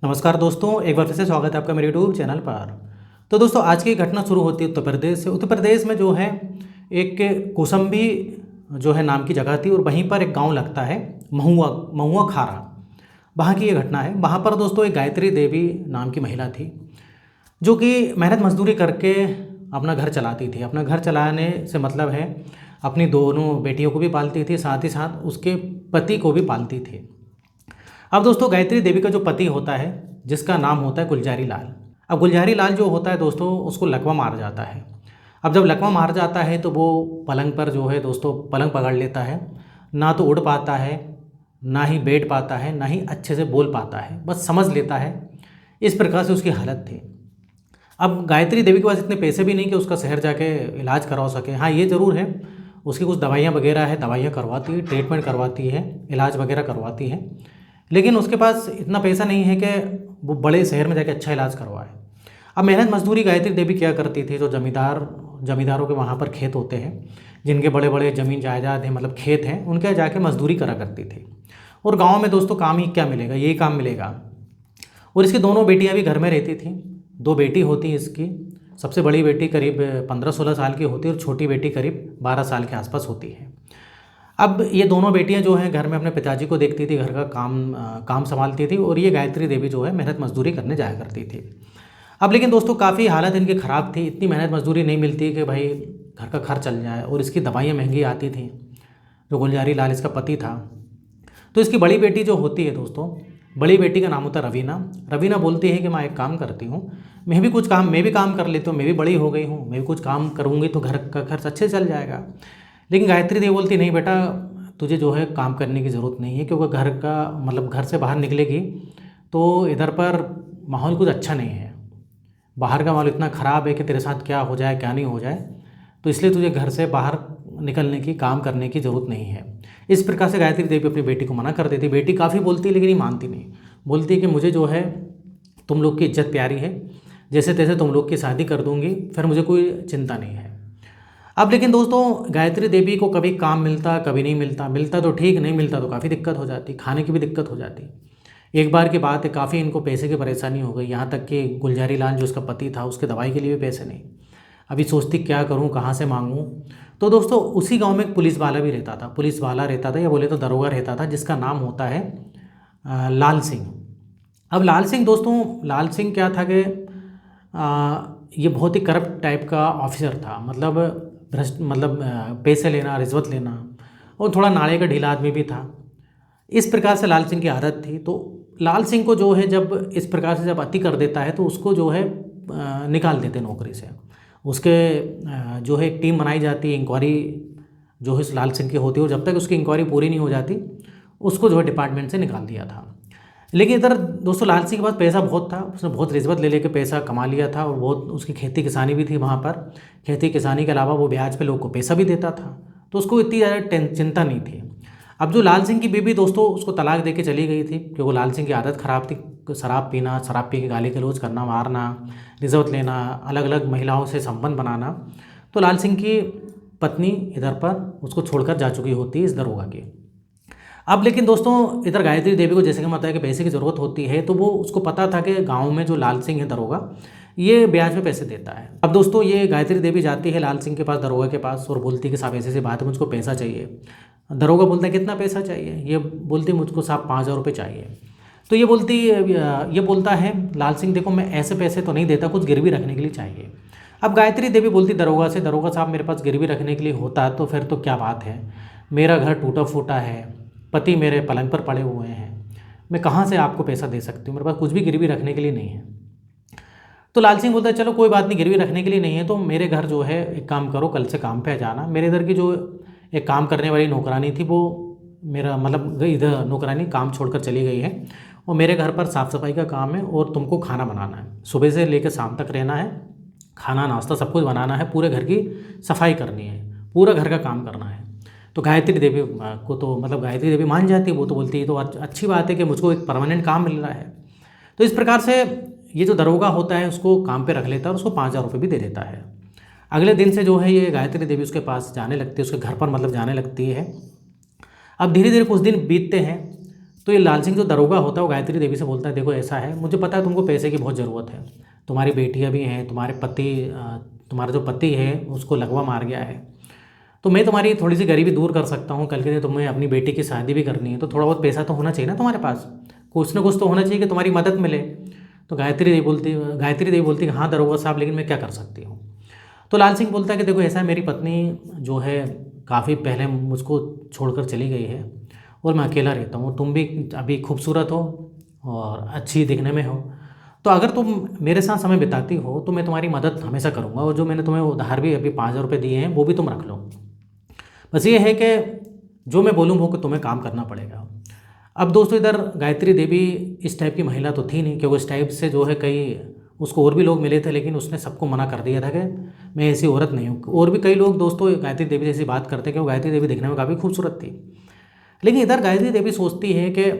नमस्कार दोस्तों, एक बार फिर से स्वागत है आपका मेरे यूट्यूब चैनल पर। तो दोस्तों, आज की घटना शुरू होती है उत्तर प्रदेश से। उत्तर प्रदेश में जो है एक कौशाम्बी जो है नाम की जगह थी और वहीं पर एक गांव लगता है महुआ महुआ खारा। वहाँ की ये घटना है। वहाँ पर दोस्तों एक गायत्री देवी नाम की महिला थी जो कि मेहनत मजदूरी करके अपना घर चलाती थी। अपना घर चलाने से मतलब है अपनी दोनों बेटियों को भी पालती थी, साथ ही साथ उसके पति को भी पालती थी। अब दोस्तों, गायत्री देवी का जो पति होता है जिसका नाम होता है गुलजारी लाल। अब गुलजारी लाल जो होता है दोस्तों, उसको लकवा मार जाता है। अब जब लकवा मार जाता है तो वो पलंग पर जो है दोस्तों पलंग पकड़ लेता है। ना तो उड़ पाता है, ना ही बैठ पाता है, ना ही अच्छे से बोल पाता है, बस समझ लेता है। इस प्रकार से उसकी हालत थी। अब गायत्री देवी के पास इतने पैसे भी नहीं कि उसका शहर जाके इलाज करवा सके। हाँ, ये ज़रूर है, उसकी कुछ दवाइयाँ वगैरह है, दवाइयाँ करवाती है, ट्रीटमेंट करवाती है, इलाज वगैरह करवाती है। लेकिन उसके पास इतना पैसा नहीं है कि वो बड़े शहर में जाके अच्छा इलाज करवाए। अब मेहनत मजदूरी गायत्री देवी क्या करती थी, जो जमींदारों के वहाँ पर खेत होते हैं, जिनके बड़े बड़े ज़मीन जायदाद हैं, मतलब खेत हैं, उनके जाके मजदूरी करा करती थी। और गाँव में दोस्तों काम ही क्या मिलेगा, यही काम मिलेगा। और इसकी दोनों बेटियां भी घर में रहती थीं। दो बेटी होती हैं इसकी। सबसे बड़ी बेटी करीब 15-16 साल की होती है और छोटी बेटी करीब 12 साल के आसपास होती है। अब ये दोनों बेटियां जो हैं घर में अपने पिताजी को देखती थी, घर का काम संभालती थी, और ये गायत्री देवी जो है मेहनत मजदूरी करने जाया करती थी। अब लेकिन दोस्तों काफ़ी हालत इनकी ख़राब थी। इतनी मेहनत मजदूरी नहीं मिलती कि भाई घर का खर्च चल जाए, और इसकी दवाइयाँ महंगी आती थी। जो गुलजारी लाल इसका पति था, तो इसकी बड़ी बेटी जो होती है दोस्तों, बड़ी बेटी का नाम होता है रवीना। रवीना बोलती है कि मैं एक काम करती हूँ, मैं भी काम कर लेती हूँ, मैं भी बड़ी हो गई हूँ, मैं भी कुछ काम करूँगी तो घर का खर्च अच्छे से चल जाएगा। लेकिन गायत्री देवी बोलती नहीं बेटा, तुझे जो है काम करने की ज़रूरत नहीं है, क्योंकि घर का मतलब घर से बाहर निकलेगी तो इधर पर माहौल कुछ अच्छा नहीं है। बाहर का माहौल इतना ख़राब है कि तेरे साथ क्या हो जाए क्या नहीं हो जाए, तो इसलिए तुझे घर से बाहर निकलने की, काम करने की ज़रूरत नहीं है। इस प्रकार से गायत्री देवी अपनी बेटी को मना कर देती। बेटी काफ़ी बोलती है लेकिन ये मानती नहीं। बोलती है कि मुझे जो है तुम लोग की इज्जत प्यारी है, जैसे तैसे तुम लोग की शादी कर दूंगी, फिर मुझे कोई चिंता नहीं है। अब लेकिन दोस्तों, गायत्री देवी को कभी काम मिलता, कभी नहीं मिलता। मिलता तो ठीक, नहीं मिलता तो काफ़ी दिक्कत हो जाती, खाने की भी दिक्कत हो जाती। एक बार की बात है, काफ़ी इनको पैसे की परेशानी हो गई, यहाँ तक कि गुलजारी लाल जो उसका पति था, उसके दवाई के लिए भी पैसे नहीं। अभी सोचती क्या करूँ, कहाँ से मांगूँ। तो दोस्तों, उसी गांव में एक पुलिस वाला भी रहता था। पुलिस वाला रहता था या बोले तो दरोगा रहता था, जिसका नाम होता है लाल सिंह। अब लाल सिंह दोस्तों, लाल सिंह क्या था कि ये बहुत ही करप्ट टाइप का ऑफिसर था। मतलब भ्रष्ट, मतलब पैसे लेना, रिश्वत लेना, और थोड़ा नाले का ढीला आदमी भी था। इस प्रकार से लाल सिंह की आदत थी। तो लाल सिंह को जो है जब इस प्रकार से जब अति कर देता है तो उसको जो है निकाल देते नौकरी से। उसके जो है एक टीम बनाई जाती है, इंक्वायरी जो है इस लाल सिंह की होती है, और जब तक उसकी इंक्वायरी पूरी नहीं हो जाती उसको जो है डिपार्टमेंट से निकाल दिया था। लेकिन इधर दोस्तों लाल सिंह के पास पैसा बहुत था। उसने बहुत रिश्वत ले लेके पैसा कमा लिया था, और बहुत उसकी खेती किसानी भी थी वहाँ पर। खेती किसानी के अलावा वो ब्याज पे लोग को पैसा भी देता था, तो उसको इतनी ज़्यादा चिंता नहीं थी। अब जो लाल सिंह की बीवी दोस्तों उसको तलाक दे के चली गई थी, क्योंकि लाल सिंह की आदत ख़राब थी। शराब पीना, शराब पी के गाली गलौज करना, मारना, रिश्वत लेना, अलग अलग महिलाओं से संबंध बनाना। तो लाल सिंह की पत्नी इधर पर उसको छोड़कर जा चुकी होती है इस दरोगा की। अब लेकिन दोस्तों, इधर गायत्री देवी को जैसे कि बताया कि पैसे की ज़रूरत होती है, तो वो उसको पता था कि गांव में जो लाल सिंह है दरोगा, ये ब्याज में पैसे देता है। अब दोस्तों, ये गायत्री देवी जाती है लाल सिंह के पास, दरोगा के पास, और बोलती है कि साहब ऐसी ऐसी बात है, मुझको पैसा चाहिए। दरोगा बोलता है कितना पैसा चाहिए। ये बोलती है मुझको साहब 5,000 रुपये चाहिए। तो ये बोलता है लाल सिंह, देखो मैं ऐसे पैसे तो नहीं देता, कुछ गिरवी रखने के लिए चाहिए। अब गायत्री देवी बोलती दरोगा से, दरोगा साहब मेरे पास गिरवी रखने के लिए होता तो फिर तो क्या बात है, मेरा घर टूटा फूटा है, पति मेरे पलंग पर पड़े हुए हैं, मैं कहाँ से आपको पैसा दे सकती हूँ, मेरे पास कुछ भी गिरवी रखने के लिए नहीं है। तो लाल सिंह बोलता है चलो कोई बात नहीं, गिरवी रखने के लिए नहीं है तो मेरे घर जो है एक काम करो, कल से काम पे आ जाना। मेरे इधर की जो एक काम करने वाली नौकरानी थी, वो मेरा मतलब इधर नौकरानी काम छोड़कर चली गई है, और मेरे घर पर साफ़ सफाई का काम है, और तुमको खाना बनाना है, सुबह से लेकर शाम तक रहना है, खाना नाश्ता सब कुछ बनाना है, पूरे घर की सफाई करनी है, पूरा घर का काम करना है। तो गायत्री देवी को तो मतलब गायत्री देवी मान जाती है। वो तो बोलती है तो अच्छी बात है कि मुझको एक परमानेंट काम मिल रहा है। तो इस प्रकार से ये जो दरोगा होता है उसको काम पे रख लेता है, और उसको 5,000 रुपये भी दे देता है। अगले दिन से जो है ये गायत्री देवी उसके पास जाने लगती है, उसके घर पर मतलब जाने लगती है। अब धीरे धीरे कुछ दिन बीतते हैं, तो ये लाल सिंह जो दरोगा होता है वो गायत्री देवी से बोलता है, देखो ऐसा है, मुझे पता है तुमको पैसे की बहुत ज़रूरत है, तुम्हारी बेटियाँ भी हैं, तुम्हारा जो पति है उसको लगवा मार गया है, तो मैं तुम्हारी थोड़ी सी गरीबी दूर कर सकता हूँ। कल के दिन तुम्हें अपनी बेटी की शादी भी करनी है, तो थोड़ा बहुत पैसा तो होना चाहिए ना तुम्हारे पास, कुछ ना कुछ तो होना चाहिए कि तुम्हारी मदद मिले। तो गायत्री देवी बोलती है हाँ दरोगा साहब, लेकिन मैं क्या कर सकती हूँ। तो लाल सिंह बोलता है कि देखो ऐसा है, मेरी पत्नी जो है काफ़ी पहले मुझको छोड़कर चली गई है और मैं अकेला रहता हूँ, तुम भी अभी खूबसूरत हो और अच्छी दिखने में हो, तो अगर तुम मेरे साथ समय बिताती हो तो मैं तुम्हारी मदद हमेशा करूँगा, और जो मैंने तुम्हें उधार भी अभी 5,000 रुपये दिए हैं वो भी तुम रख लो। बस ये है कि जो मैं बोलूँ वो कि तुम्हें काम करना पड़ेगा। अब दोस्तों इधर गायत्री देवी इस टाइप की महिला तो थी नहीं, क्योंकि इस टाइप से जो है कई उसको और भी लोग मिले थे, लेकिन उसने सबको मना कर दिया था कि मैं ऐसी औरत नहीं हूँ। और भी कई लोग दोस्तों गायत्री देवी जैसी बात करते हैं कि वो गायत्री देवी दिखने में काफ़ी खूबसूरत थी, लेकिन इधर गायत्री देवी सोचती है कि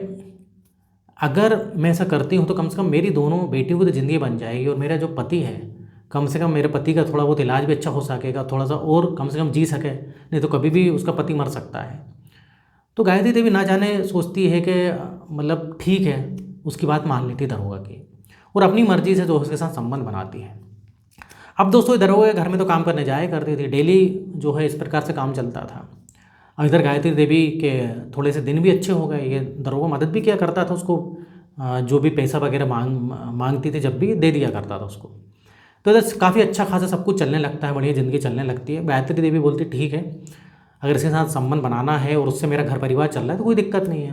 अगर मैं ऐसा करती हूँ तो कम से कम मेरी दोनों बेटियों की तो ज़िंदगी बन जाएगी, और मेरा जो पति है कम से कम मेरे पति का थोड़ा बहुत इलाज भी अच्छा हो सकेगा, थोड़ा सा और कम से कम जी सके, नहीं तो कभी भी उसका पति मर सकता है। तो गायत्री देवी ना जाने सोचती है कि मतलब ठीक है, उसकी बात मान लेती दरोगा की, और अपनी मर्जी से जो उसके साथ संबंध बनाती है। अब दोस्तों दरोगा के घर में तो काम करने जाया करती थी, डेली जो है इस प्रकार से काम चलता था। और इधर गायत्री देवी के थोड़े से दिन भी अच्छे हो गए, ये दरोगा मदद भी किया करता था उसको, जो भी पैसा वगैरह मांगती थी जब भी दे दिया करता था उसको। तो इधर काफ़ी अच्छा खासा सब कुछ चलने लगता है, बढ़िया ज़िंदगी चलने लगती है। गायत्री देवी बोलती ठीक है, अगर इसके साथ संबंध बनाना है और उससे मेरा घर परिवार चल रहा है तो कोई दिक्कत नहीं है।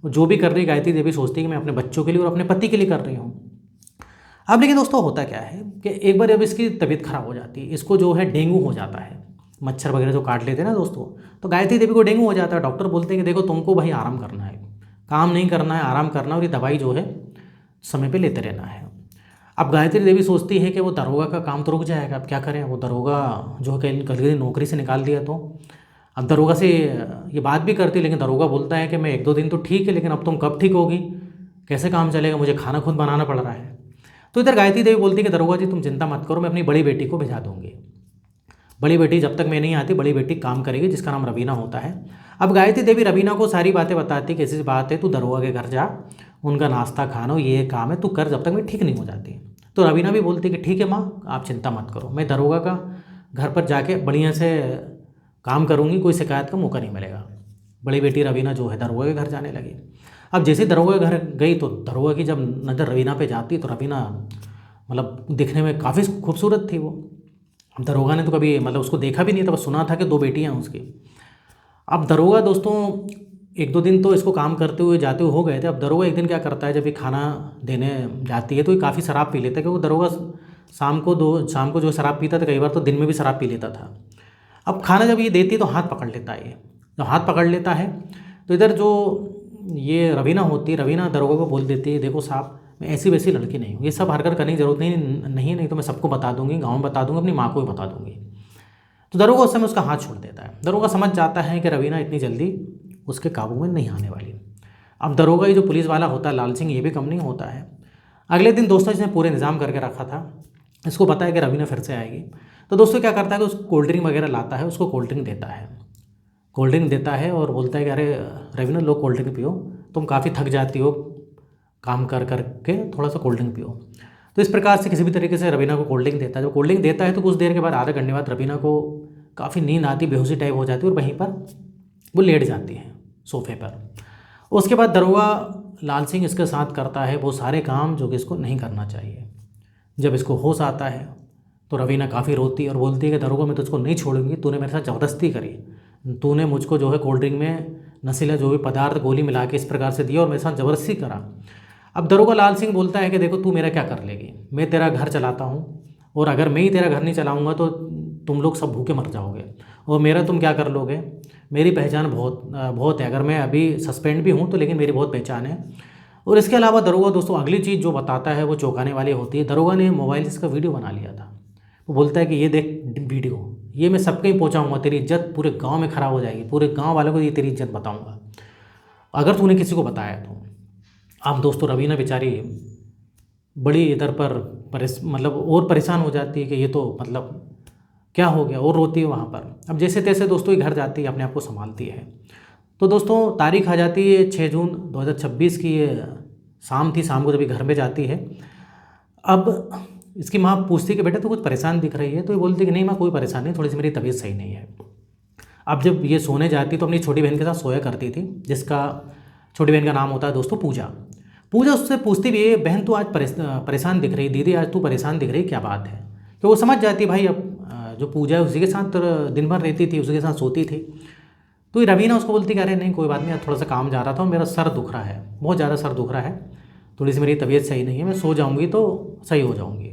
वो जो भी कर रही है गायत्री देवी सोचती है कि मैं अपने बच्चों के लिए और अपने पति के लिए कर रही हूँ। अब लेकिन दोस्तों होता क्या है कि एक बार जब इसकी तबीयत खराब हो जाती है, इसको जो है डेंगू हो जाता है, मच्छर वगैरह जो काट लेते हैं ना दोस्तों, तो गायत्री देवी को डेंगू हो जाता है। डॉक्टर बोलते हैं कि देखो तुमको भाई आराम करना है, काम नहीं करना है, आराम करना है, और ये दवाई जो है समय पे लेते रहना है। अब गायत्री देवी सोचती है कि वो दरोगा का काम तो रुक जाएगा, अब क्या करें, वो दरोगा जो है कल के दिन नौकरी से निकाल दिया, तो अब दरोगा से ये बात भी करती है, लेकिन दरोगा बोलता है कि मैं 1-2 दिन तो ठीक है, लेकिन अब तुम कब ठीक होगी, कैसे काम चलेगा, मुझे खाना खुद बनाना पड़ रहा है। तो इधर गायत्री देवी बोलती है कि दरोगा जी तुम चिंता मत करो, मैं अपनी बड़ी बेटी को भिजा दूंगी, बड़ी बेटी जब तक मैं नहीं आती बड़ी बेटी काम करेगी, जिसका नाम रवीना होता है। अब गायत्री देवी रवीना को सारी बातें बताती, कैसी बात है, तू दरोगा के घर जा, उनका नाश्ता खाना ये काम है, तू कर जब तक मैं ठीक नहीं हो जाती। तो रवीना भी बोलती कि ठीक है माँ, आप चिंता मत करो, मैं दरोगा का घर पर जाके बढ़िया से काम करूँगी, कोई शिकायत का मौका नहीं मिलेगा। बड़ी बेटी रवीना जो है दरोगा के घर जाने लगी। अब जैसे दरोगा के घर गई तो दरोगा की जब नज़र रवीना पे जाती तो रवीना मतलब दिखने में काफ़ी खूबसूरत थी वो। दरोगा ने तो कभी मतलब उसको देखा भी नहीं था, बस सुना था कि 2 बेटियां हैं उसकी। अब दरोगा दोस्तों 1-2 दिन तो इसको काम करते हुए जाते हुए हो गए थे। अब दरोगा एक दिन क्या करता है, जब ये खाना देने जाती है तो ये काफ़ी शराब पी लेता है, क्योंकि दरोगा शाम को जो शराब पीता था, कई बार तो दिन में भी शराब पी लेता था। अब खाना जब ये देती है तो हाथ पकड़ लेता है, ये जब हाथ पकड़ लेता है तो इधर जो ये रवीना होती है, रवीना दरोगा को बोल देती है, देखो साहब मैं ऐसी वैसी लड़की नहीं हूँ, ये सब हरकत करने की जरूरत नहीं तो मैं सबको बता दूंगी, गाँव में बता दूंगी, अपनी माँ को भी बता दूंगी। तो दरोगा उस समय उसका हाथ छोड़ देता है। दरोगा समझ जाता है कि रवीना इतनी जल्दी उसके काबू में नहीं आने वाली। अब दरोगा ये जो पुलिस वाला होता है लाल सिंह, ये भी कम नहीं होता है। अगले दिन दोस्तों इसने पूरे इंतजाम करके रखा था, इसको पता है कि रवीना फिर से आएगी। तो दोस्तों क्या करता है कि उसको कोल्ड ड्रिंक वगैरह लाता है, उसको कोल्ड ड्रिंक देता है, कोल्ड ड्रिंक देता है और बोलता है कि अरे रवीना लो कोल्ड ड्रिंक पियो, तुम काफ़ी थक जाती हो काम कर कर के, थोड़ा सा कोल्ड ड्रिंक पियो। तो इस प्रकार से किसी भी तरीके से रवीना को कोल्ड ड्रिंक देता है। जब कोल्ड ड्रिंक देता है तो कुछ देर के बाद, आधे घंटे बाद रवीना को काफ़ी नींद आती, बेहोशी टाइप हो जाती है और वहीं पर वो लेट जाती है सोफे पर। उसके बाद दरोगा लाल सिंह इसके साथ करता है वो सारे काम जो कि इसको नहीं करना चाहिए। जब इसको होश आता है तो रवीना काफ़ी रोती है और बोलती है कि दरोगा मैं तुझको नहीं छोड़ूंगी, तूने मेरे साथ ज़बरदस्ती करी, तूने मुझको जो है कोल्ड ड्रिंक में नशीला जो भी पदार्थ गोली मिला के इस प्रकार से दिया और मेरे साथ ज़बरदस्ती करा। अब दरोगा लाल सिंह बोलता है कि देखो तू मेरा क्या कर लेगी, मैं तेरा घर चलाता हूँ, और अगर मैं ही तेरा घर नहीं चलाऊँगा तो तुम लोग सब भूखे मर जाओगे, और मेरा तुम क्या कर लोगे, मेरी पहचान बहुत है, अगर मैं अभी सस्पेंड भी हूँ तो लेकिन मेरी बहुत पहचान है। और इसके अलावा दरोगा दोस्तों अगली चीज़ जो बताता है वो चौंकाने वाली होती है। दरोगा ने मोबाइल से इसका वीडियो बना लिया था। वो बोलता है कि ये देख वीडियो, ये मैं सबके ही पहुँचाऊँगा, तेरी इज्जत पूरे गाँव में खराब हो जाएगी, पूरे गाँव वालों को ये तेरी इज्जत बताऊँगा अगर तूने किसी को बताया तो। अब दोस्तों रवीना बेचारी बड़ी इधर पर मतलब और परेशान हो जाती है कि ये तो मतलब क्या हो गया, और रोती है वहाँ पर। अब जैसे तैसे दोस्तों ये घर जाती है, अपने आप को संभालती है। तो दोस्तों तारीख आ जाती है 6 जून 2026 की, ये शाम थी। शाम को जब ये घर में जाती है, अब इसकी माँ पूछती कि बेटा तू कुछ परेशान दिख रही है, तो ये बोलती कि नहीं माँ कोई परेशान नहीं, थोड़ी सी मेरी तबीयत सही नहीं है। अब जब ये सोने जाती तो अपनी छोटी बहन के साथ सोया करती थी, जिसका छोटी बहन का नाम होता है दोस्तों पूजा। पूजा उससे पूछती भी है, बहन तू आज परेशान दिख रही, दीदी आज तू परेशान दिख रही, क्या बात है। तो वो समझ जाती भाई, अब जो पूजा है उसी के साथ दिन भर रहती थी, उसी के साथ सोती थी। तो ये रवीना उसको बोलती कि अरे नहीं कोई बात नहीं, आज थोड़ा सा काम जा रहा था, मेरा सर दुख रहा है, बहुत ज़्यादा सर दुख रहा है, थोड़ी सी मेरी तबीयत सही नहीं है, मैं सो जाऊँगी तो सही हो जाऊँगी।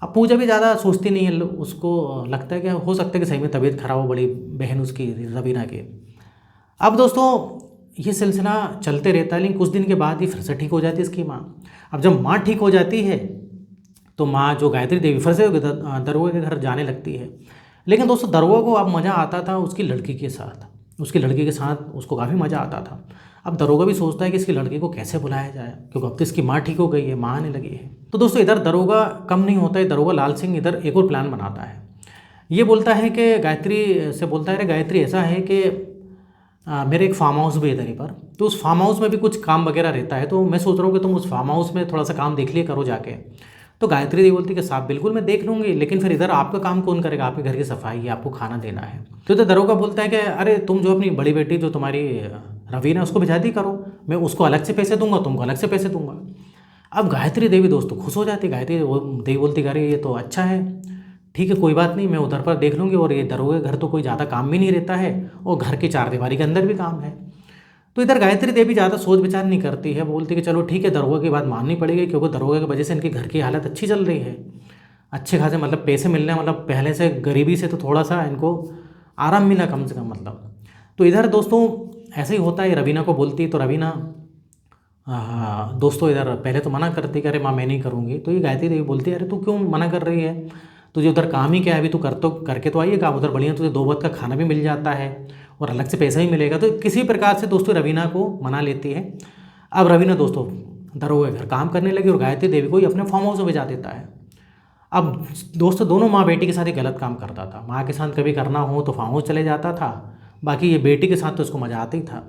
अब पूजा भी ज़्यादा सोचती नहीं है, उसको लगता है कि हो सकता है कि सही में तबीयत खराब हो, बड़ी बहन उसकी रवीना की। अब दोस्तों ये सिलसिला चलते रहता है, लेकिन कुछ दिन के बाद ही फिर से ठीक हो जाती है इसकी माँ। अब जब माँ ठीक हो जाती है तो माँ जो गायत्री देवी फिर से दरोगा के घर जाने लगती है। लेकिन दोस्तों दरोगा को अब मज़ा आता था उसकी लड़की के साथ, उसको काफ़ी मज़ा आता था। अब दरोगा भी सोचता है कि इसकी लड़की को कैसे बुलाया जाए, क्योंकि अब तो इसकी माँ ठीक हो गई है, माँ आने लगी है। तो दोस्तों इधर दरोगा कम नहीं होता है, दरोगा लाल सिंह इधर एक और प्लान बनाता है। ये बोलता है कि गायत्री से बोलता है, अरे गायत्री ऐसा है कि मेरे एक फार्म हाउस भी है इधर ही पर, तो उस फार्म हाउस में भी कुछ काम वगैरह रहता है, तो मैं सोच रहा हूँ कि तुम उस फार्म हाउस में थोड़ा सा काम देख लिया करो जाके। तो गायत्री देवी बोलती कि साहब बिल्कुल मैं देख लूँगी, लेकिन फिर इधर आपका काम कौन करेगा, आपके घर की सफाई है, आपको खाना देना है। तो इधर दरोगा बोलता है कि अरे तुम जो अपनी बड़ी बेटी जो तुम्हारी रवीना उसको भिजा दी करो, मैं उसको अलग से पैसे दूंगा, तुमको अलग से पैसे दूंगा। अब गायत्री देवी दोस्तों खुश हो जाती, गायत्री देवी बोलती कि अरे ये तो अच्छा है, ठीक है कोई बात नहीं, मैं उधर पर देख लूँगी, और ये दरोगे घर तो कोई ज़्यादा काम भी नहीं रहता है, और घर की चारदीवारी के अंदर भी काम है। तो इधर गायत्री देवी ज़्यादा सोच विचार नहीं करती है, बोलती कि चलो ठीक है दरोगा की बात माननी पड़ेगी, क्योंकि दरोगा की वजह से इनके घर की हालत अच्छी चल रही है, अच्छे खासे मतलब पैसे मिलने, मतलब पहले से गरीबी से तो थोड़ा सा इनको आराम मिला कम से कम मतलब। तो इधर दोस्तों ऐसे ही होता है, रवीना को बोलती तो रवीना दोस्तों इधर पहले तो मना करती कि अरे माँ मैं नहीं करूँगी। तो ये गायत्री देवी बोलती है, अरे तू क्यों मना कर रही है, तुझे उधर काम ही क्या है, अभी तू करके तो आइए काम उधर, बढ़िया तुझे 2 वक्त का खाना भी मिल जाता है और अलग से पैसा ही मिलेगा। तो किसी प्रकार से दोस्तों रवीना को मना लेती है। अब रवीना दोस्तों दरोगा घर काम करने लगी और गायत्री देवी को ही अपने फार्म हाउस में भेजा देता है। अब दोस्तों दोनों माँ बेटी के साथ ही गलत काम करता था, माँ के साथ कभी करना हो तो फार्म हाउस चले जाता था, बाकी ये बेटी के साथ तो उसको मज़ा आता ही था।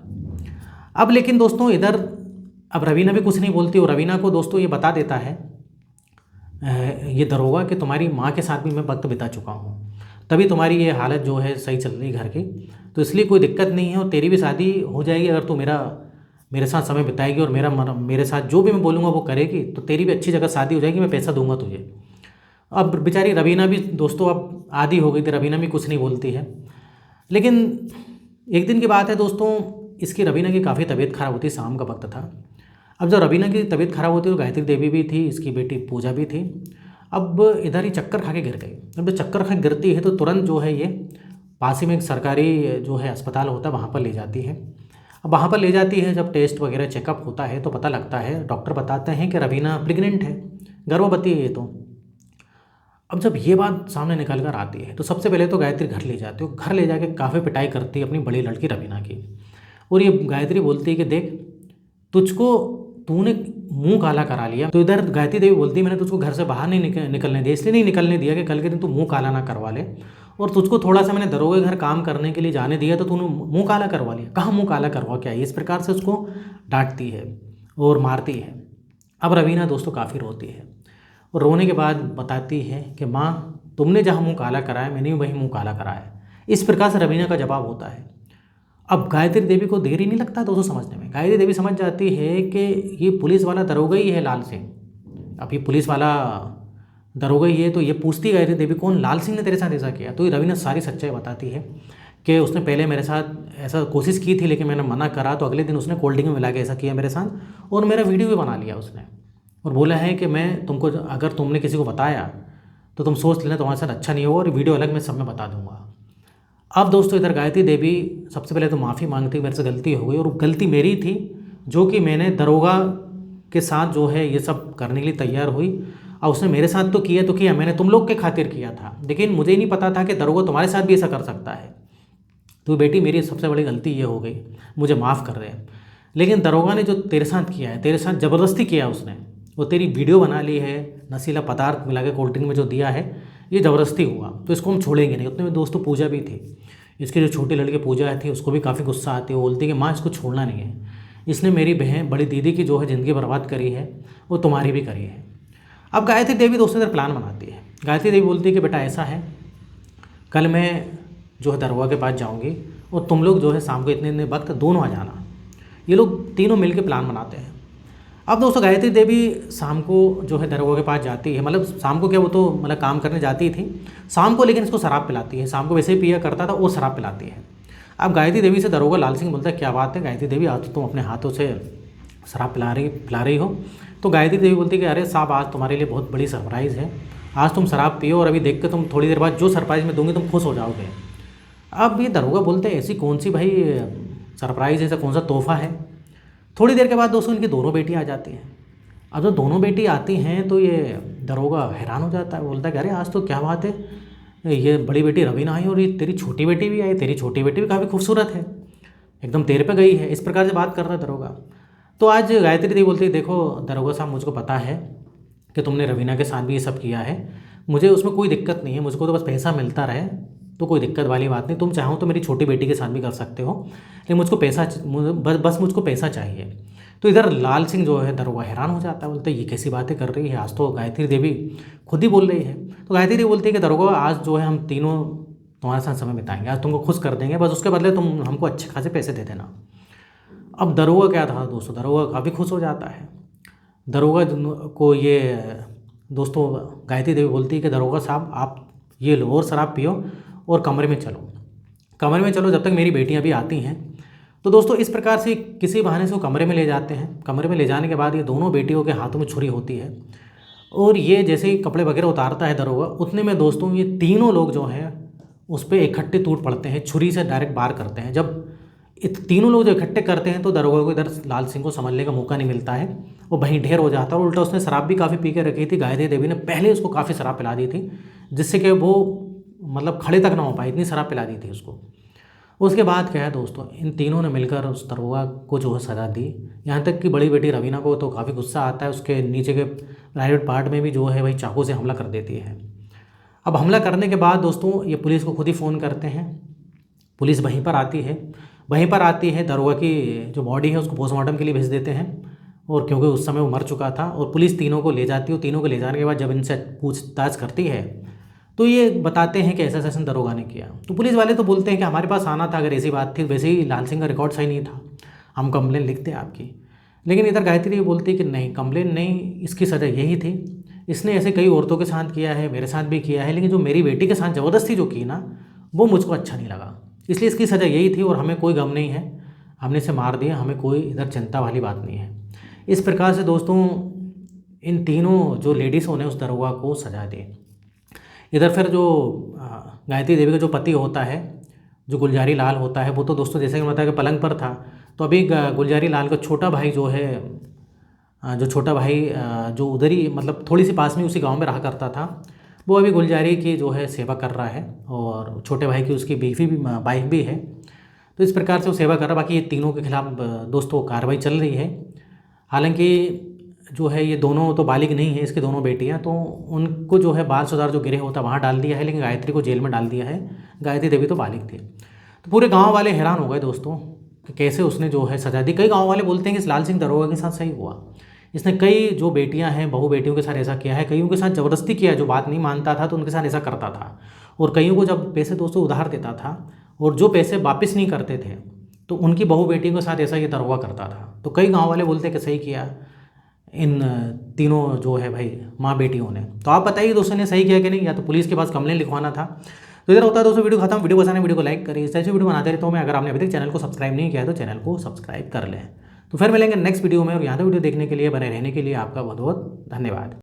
अब लेकिन दोस्तों इधर अब रवीना भी कुछ नहीं बोलती, और रवीना को दोस्तों ये बता देता है ये दरोगा कि तुम्हारी माँ के साथ भी मैं वक्त बिता चुका हूँ, तभी तुम्हारी ये हालत जो है सही चल रही घर की, तो इसलिए कोई दिक्कत नहीं है, और तेरी भी शादी हो जाएगी अगर तू मेरे साथ समय बिताएगी और मेरे साथ जो भी मैं बोलूँगा वो करेगी, तो तेरी भी अच्छी जगह शादी हो जाएगी, मैं पैसा दूंगा तुझे। अब बेचारी रवीना भी दोस्तों अब आदी हो गई थी, रवीना भी कुछ नहीं बोलती है। लेकिन एक दिन की बात है दोस्तों, इसकी रवीना की काफ़ी तबीयत खराब होती, शाम का वक्त था। अब जब रवीना की तबीयत खराब होती तो गायत्री देवी भी थी, इसकी बेटी पूजा भी थी। अब इधर ही चक्कर खा के गिर गई। अब जब चक्कर खा के गिरती है तो तुरंत जो है ये पास ही में एक सरकारी जो है अस्पताल होता है वहाँ पर ले जाती है। अब वहाँ पर ले जाती है, जब टेस्ट वगैरह चेकअप होता है तो पता लगता है, डॉक्टर बताते हैं कि रवीना प्रेग्नेंट है, गर्भवती है ये तो। अब जब ये बात सामने निकल कर आती है तो सबसे पहले तो गायत्री घर ले जाती है, घर ले जाके काफ़ी पिटाई करती है अपनी बड़ी लड़की रवीना की। और ये गायत्री बोलती है कि देख तुझको तूने मुंह काला करा लिया। तो इधर गायत्री देवी बोलती है मैंने तुझको घर से बाहर नहीं निकलने दिया, इसलिए नहीं निकलने दिया कि कल के दिन तू मुंह काला ना करवा ले, और तुझको थोड़ा सा मैंने दरोगे घर काम करने के लिए जाने दिया तो तूने मुंह काला करवा लिया, कहाँ मुंह काला करवा क्या है, इस प्रकार से उसको डांटती है और मारती है। अब रवीना दोस्तों काफ़ी रोती है, और रोने के बाद बताती है कि माँ तुमने जहाँ मुँह काला कराया मैंने भी वहीं मुँह काला कराया। इस प्रकार से रवीना का जवाब होता है। अब गायत्री देवी को देर ही नहीं लगता दोस्तों समझने में, गायत्री देवी समझ जाती है कि ये पुलिस वाला दरोगा ही है लाल सिंह। अब ये पुलिस वाला दरोगा ही है, तो ये पूछती गायत्री देवी कौन, लाल सिंह ने तेरे साथ ऐसा किया। तो ये रवीना सारी सच्चाई बताती है कि उसने पहले मेरे साथ ऐसा कोशिश की थी, लेकिन मैंने मना करा, तो अगले दिन उसने कोल्ड ड्रिंक में मिला के ऐसा किया मेरे साथ, और मेरा वीडियो भी बना लिया उसने, और बोला है कि मैं तुमको अगर तुमने किसी को बताया तो तुम सोच लेना तुम्हारे साथ अच्छा नहीं होगा, और वीडियो अलग मैं सब में बता दूंगा। अब दोस्तों इधर गायत्री देवी सबसे पहले तो माफ़ी मांगती, मेरे से गलती हो गई, और गलती मेरी थी जो कि मैंने दरोगा के साथ जो है ये सब करने के लिए तैयार हुई, और उसने मेरे साथ तो किया, मैंने तुम लोग के खातिर किया था, लेकिन मुझे ही नहीं पता था कि दरोगा तुम्हारे साथ भी ऐसा कर सकता है। तो बेटी मेरी सबसे बड़ी गलती ये हो गई, मुझे माफ़ कर दे। लेकिन दरोगा ने जो तेरे साथ किया है, तेरे साथ ज़बरदस्ती किया उसने, वो तेरी वीडियो बना ली है, नशीला पदार्थ मिला के कोल्ड ड्रिंक में जो दिया है, ये ज़बरदस्ती हुआ, तो इसको हम छोड़ेंगे नहीं। उतने में दोस्तों पूजा भी थी, इसकी जो छोटी लड़की पूजा थी उसको भी काफ़ी गुस्सा आती है। वो बोलती है कि माँ इसको छोड़ना नहीं है, इसने मेरी बहन बड़ी दीदी की जो है ज़िंदगी बर्बाद करी है, वो तुम्हारी भी करी है। अब गायत्री देवी दोस्तों इधर प्लान बनाती है। गायत्री देवी बोलती है कि बेटा ऐसा है, कल मैं जो है दरोगा के पास जाऊँगी और तुम लोग जो है शाम को इतने इतने वक्त दोनों आ जाना। ये लोग तीनों मिलकर प्लान बनाते हैं। अब दोस्तों गायत्री देवी शाम को जो है दरोगा के पास जाती है, मतलब शाम को क्या, वो तो मतलब काम करने जाती थी शाम को, लेकिन इसको शराब पिलाती है। शाम को वैसे ही पिया करता था, वो शराब पिलाती है। अब गायत्री देवी से दरोगा लाल सिंह बोलता है क्या बात है गायत्री देवी, आज तो तुम अपने हाथों से शराब पिला रही हो। तो गायत्री देवी बोलती है कि अरे साहब, आज तुम्हारे लिए बहुत बड़ी सरप्राइज़ है, आज तुम शराब पियो और अभी देख के तुम थोड़ी देर बाद जो सरप्राइज़ मैं दूंगी तुम खुश हो जाओगे। अब ये दरोगा बोलते हैं ऐसी कौन सी भाई सरप्राइज़, ऐसा कौन सा तोहफा है। थोड़ी देर के बाद दोस्तों इनकी दोनों बेटियाँ आ जाती हैं। अब जब दोनों बेटी आती हैं तो ये दरोगा हैरान हो जाता है, बोलता है कि अरे आज तो क्या बात है, ये बड़ी बेटी रवीना आई और ये तेरी छोटी बेटी भी आई, तेरी छोटी बेटी भी काफ़ी खूबसूरत है, एकदम तेरे पे गई है। इस प्रकार से बात कर रहा है दरोगा। तो आज गायत्री देवी बोलती है देखो दरोगा साहब, मुझको पता है कि तुमने रवीना के साथ भी ये सब किया है, मुझे उसमें कोई दिक्कत नहीं है, मुझको तो बस पैसा मिलता रहे तो कोई दिक्कत वाली बात नहीं। तुम चाहो तो मेरी छोटी बेटी के साथ भी कर सकते हो, लेकिन मुझको पैसा बस मुझको पैसा चाहिए। तो इधर लाल सिंह जो है दरोगा हैरान हो जाता है, बोलते ये कैसी बातें कर रही है, आज तो गायत्री देवी खुद ही बोल रही है। तो गायत्री देवी बोलती है कि दरोगा आज जो है हम तीनों तुम्हारे साथ समय बिताएंगे, आज तुमको खुश कर देंगे, बस उसके बदले तुम हमको अच्छे खासे पैसे दे देना। अब दरोगा क्या था दोस्तों, दरोगा काफ़ी खुश हो जाता है। दरोगा को ये दोस्तों गायत्री देवी बोलती है कि दरोगा साहब आप ये लो और शराब पियो और कमरे में चलो जब तक मेरी बेटियां भी आती हैं। तो दोस्तों इस प्रकार से किसी बहाने से वो कमरे में ले जाते हैं। कमरे में ले जाने के बाद ये दोनों बेटियों के हाथों में छुरी होती है और ये जैसे ही कपड़े वगैरह उतारता है दरोगा, उतने में दोस्तों ये तीनों लोग जो हैं उस पर इकट्ठे टूट पड़ते हैं, छुरी से डायरेक्ट वार करते हैं। जब तीनों लोग जो इकट्ठे करते हैं तो दरोगा को इधर लाल सिंह को समझने का मौका नहीं मिलता है, वो वहीं ढेर हो जाता है। और उल्टा उसने शराब भी काफ़ी पी के रखी थी, गायत्री देवी ने पहले उसको काफ़ी शराब पिला दी थी, जिससे कि वो मतलब खड़े तक ना हो पाए, इतनी शराब पिला दी थी उसको। उसके बाद क्या है दोस्तों, इन तीनों ने मिलकर उस दरोगा को जो है सज़ा दी। यहाँ तक कि बड़ी बेटी रवीना को तो काफ़ी गुस्सा आता है, उसके नीचे के प्राइवेट पार्ट में भी जो है भाई चाकू से हमला कर देती है। अब हमला करने के बाद दोस्तों ये पुलिस को खुद ही फ़ोन करते हैं। पुलिस वहीं पर आती है, दरोगा की जो बॉडी है उसको पोस्टमार्टम के लिए भेज देते हैं, और क्योंकि उस समय वो मर चुका था। और पुलिस तीनों को ले जाती है, तीनों को ले जाने के बाद जब इनसे पूछताछ करती है तो ये बताते हैं कि ऐसा ऐसा दरोगा ने किया। तो पुलिस वाले तो बोलते हैं कि हमारे पास आना था, अगर ऐसी बात थी, वैसे ही लाल सिंह का रिकॉर्ड सही नहीं था, हम कंप्लेन लिखते हैं आपकी। लेकिन इधर गायत्री ये बोलती है कि नहीं, कंप्लेन नहीं, इसकी सज़ा यही थी, इसने ऐसे कई औरतों के साथ किया है, मेरे साथ भी किया है, लेकिन जो मेरी बेटी के साथ ज़बरदस्ती जो की ना, वो मुझको अच्छा नहीं लगा, इसलिए इसकी सज़ा यही थी और हमें कोई गम नहीं है, हमने इसे मार दिया, हमें कोई इधर चिंता वाली बात नहीं है। इस प्रकार से दोस्तों इन तीनों जो लेडीज़ों ने उस दरोगा को सजा दी। इधर फिर जो गायत्री देवी का जो पति होता है, जो गुलजारी लाल होता है, वो तो दोस्तों जैसे कि बताया कि पलंग पर था। तो अभी गुलजारी लाल का छोटा भाई जो है, जो उधर ही मतलब थोड़ी सी पास में उसी गांव में रहा करता था, वो अभी गुलजारी की जो है सेवा कर रहा है, और छोटे भाई की उसकी वाइफ भी है। तो इस प्रकार से वो सेवा कर रहा है। बाकी ये तीनों के खिलाफ दोस्तों कार्रवाई चल रही है। हालांकि जो है ये दोनों तो बालिग नहीं है, इसकी दोनों बेटियां, तो उनको जो है बाल सुधार जो गृह होता है वहाँ डाल दिया है, लेकिन गायत्री को जेल में डाल दिया है। गायत्री देवी तो बालिग थी। तो पूरे गांव वाले हैरान हो गए दोस्तों कि कैसे उसने जो है सजा दी। कई गांव वाले बोलते हैं कि इस लाल सिंह दरोगा के साथ सही हुआ, इसने कई जो बेटियां हैं बहू बेटियों के साथ ऐसा किया है, कईयों के साथ ज़बरदस्ती किया, जो बात नहीं मानता था तो उनके साथ ऐसा करता था, और कईयों को जब पैसे दोस्तों उधार देता था और जो पैसे वापस नहीं करते थे तो उनकी बहू बेटियों के साथ ऐसा ये दरोगा करता था। तो कई गाँव वाले बोलते हैं कि सही किया इन तीनों जो है भाई माँ बेटियों ने। तो आप बताइए दोस्तों ने सही किया कि नहीं, या तो पुलिस के पास कंप्लेन लिखवाना था। तो इधर होता है दोस्तों वीडियो खत्म। वीडियो पसंद है वीडियो को लाइक करिए, इस तरह से वीडियो बनाते रहता हूँ मैं। अगर आपने अभी तक चैनल को सब्सक्राइब नहीं किया है तो चैनल को सब्सक्राइब कर लें। तो फिर मिलेंगे नेक्स्ट वीडियो में, और यहाँ तक वीडियो देखने के लिए, बने रहने के लिए आपका बहुत बहुत धन्यवाद।